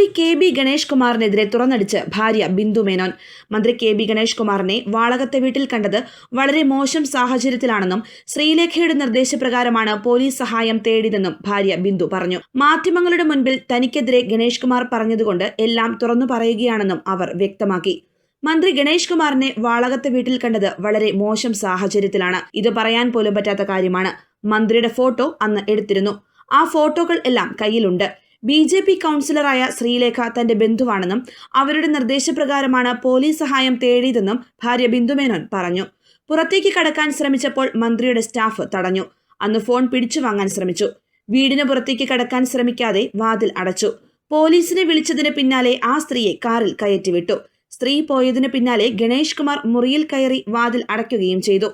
മന്ത്രി കെ.ബി. ഗണേഷ് കുമാറിനെതിരെ തുറന്നടിച്ച് ഭാര്യ ബിന്ദു മേനോൻ. മന്ത്രി കെ.ബി. ഗണേഷ് കുമാറിനെ വാളകത്തെ വീട്ടിൽ കണ്ടത് വളരെ മോശം സാഹചര്യത്തിലാണെന്നും ശ്രീലേഖയുടെ നിർദ്ദേശപ്രകാരമാണ് പോലീസ് സഹായം തേടിയതെന്നും ഭാര്യ ബിന്ദു പറഞ്ഞു. മാധ്യമങ്ങളുടെ മുൻപിൽ തനിക്കെതിരെ ഗണേഷ് കുമാർ പറഞ്ഞതുകൊണ്ട് എല്ലാം തുറന്നു പറയുകയാണെന്നും അവർ വ്യക്തമാക്കി. മന്ത്രി ഗണേഷ് കുമാറിനെ വാളകത്തെ വീട്ടിൽ കണ്ടത് വളരെ മോശം സാഹചര്യത്തിലാണ്. ഇത് പറയാൻ പോലും പറ്റാത്ത കാര്യമാണ്. മന്ത്രിയുടെ ഫോട്ടോ അന്ന് എടുത്തിരുന്നു. ആ ഫോട്ടോകൾ എല്ലാം കയ്യിലുണ്ട്. BJP കൗൺസിലറായ ശ്രീലേഖ തന്റെ ബന്ധുവാണെന്നും അവരുടെ നിർദ്ദേശപ്രകാരമാണ് പോലീസ് സഹായം തേടിയതെന്നും ഭാര്യ ബിന്ദു മേനോൻ പറഞ്ഞു. പുറത്തേക്ക് കടക്കാൻ ശ്രമിച്ചപ്പോൾ മന്ത്രിയുടെ സ്റ്റാഫ് തടഞ്ഞു. അന്ന് ഫോൺ പിടിച്ചു വാങ്ങാൻ ശ്രമിച്ചു. വീടിന് പുറത്തേക്ക് കടക്കാൻ ശ്രമിക്കാതെ വാതിൽ അടച്ചു. പോലീസിനെ വിളിച്ചതിന് പിന്നാലെ ആ സ്ത്രീയെ കാറിൽ കയറ്റിവിട്ടു. സ്ത്രീ പോയതിനു പിന്നാലെ ഗണേഷ് കുമാർ മുറിയിൽ കയറി വാതിൽ അടയ്ക്കുകയും ചെയ്തു.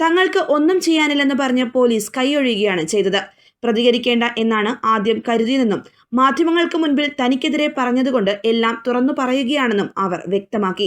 തങ്ങൾക്ക് ഒന്നും ചെയ്യാനില്ലെന്ന് പറഞ്ഞ് പോലീസ് കൈയൊഴിയുകയാണ് ചെയ്തത്. പ്രതികരിക്കേണ്ട എന്നാണ് ആദ്യം കരുതിയതെന്നും മാധ്യമങ്ങൾക്ക് മുൻപിൽ തനിക്കെതിരെ പറഞ്ഞതുകൊണ്ട് എല്ലാം തുറന്നു പറയുകയാണെന്നും അവർ വ്യക്തമാക്കി.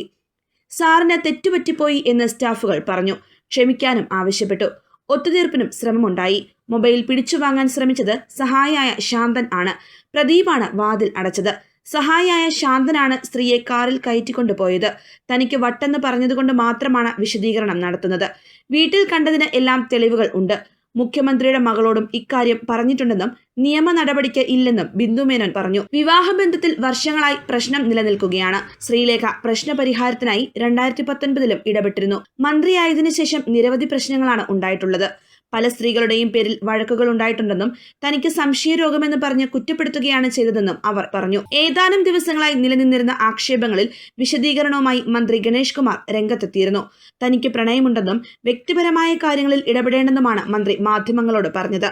സാറിന് തെറ്റുപറ്റിപ്പോയി എന്ന് സ്റ്റാഫുകൾ പറഞ്ഞു. ക്ഷമിക്കാനും ആവശ്യപ്പെട്ടു. ഒത്തുതീർപ്പിനും ശ്രമമുണ്ടായി. മൊബൈൽ പിടിച്ചു വാങ്ങാൻ ശ്രമിച്ചത് സഹായിയായ ശാന്തൻ ആണ്. പ്രദീപാണ് വാതിൽ അടച്ചത്. സഹായിയായ ശാന്തനാണ് സ്ത്രീയെ കാറിൽ കയറ്റിക്കൊണ്ടുപോയത്. തനിക്ക് വട്ടെന്ന് പറഞ്ഞതുകൊണ്ട് മാത്രമാണ് വിശദീകരണം നടത്തുന്നത്. വീട്ടിൽ കണ്ടതിന് എല്ലാം തെളിവുകൾ ഉണ്ട്. മുഖ്യമന്ത്രിയുടെ മകളോടും ഇക്കാര്യം പറഞ്ഞിട്ടുണ്ടെന്നും നിയമ നടപടിക്ക് ഇല്ലെന്നും ബിന്ദു മേനോൻ പറഞ്ഞു. വിവാഹബന്ധത്തിൽ വർഷങ്ങളായി പ്രശ്നം നിലനിൽക്കുകയാണ്. ശ്രീലേഖ പ്രശ്നപരിഹാരത്തിനായി 2019 ഇടപെട്ടിരുന്നു. മന്ത്രിയായതിനു ശേഷം നിരവധി പ്രശ്നങ്ങളാണ് ഉണ്ടായിട്ടുള്ളത്. പല സ്ത്രീകളുടെയും പേരിൽ വഴക്കുകൾ ഉണ്ടായിട്ടുണ്ടെന്നും തനിക്ക് സംശയരോഗമെന്ന് പറഞ്ഞ് കുറ്റപ്പെടുത്തുകയാണ് ചെയ്തതെന്നും അവർ പറഞ്ഞു. ഏതാനും ദിവസങ്ങളായി നിലനിന്നിരുന്ന ആക്ഷേപങ്ങളിൽ വിശദീകരണവുമായി മന്ത്രി ഗണേഷ് കുമാർ രംഗത്തെത്തിയിരുന്നു. തനിക്ക് പ്രണയമുണ്ടെന്നും വ്യക്തിപരമായ കാര്യങ്ങളിൽ ഇടപെടേണ്ടെന്നുമാണ് മന്ത്രി മാധ്യമങ്ങളോട് പറഞ്ഞത്.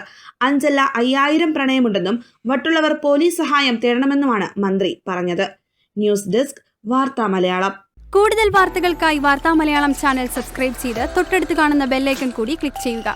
5 അല്ല 5000 പ്രണയമുണ്ടെന്നും മറ്റുള്ളവർ പോലീസ് സഹായം തേടണമെന്നുമാണ് മന്ത്രി പറഞ്ഞത്. ന്യൂസ് ഡെസ്ക് വാർത്താ മലയാളം. കൂടുതൽ വാർത്തകൾക്കായി വാർത്താ മലയാളം ചാനൽ സബ്സ്ക്രൈബ് ചെയ്ത് തൊട്ടടുത്ത് കാണുന്ന ബെല്ലൈക്കൺ കൂടി ക്ലിക്ക് ചെയ്യുക.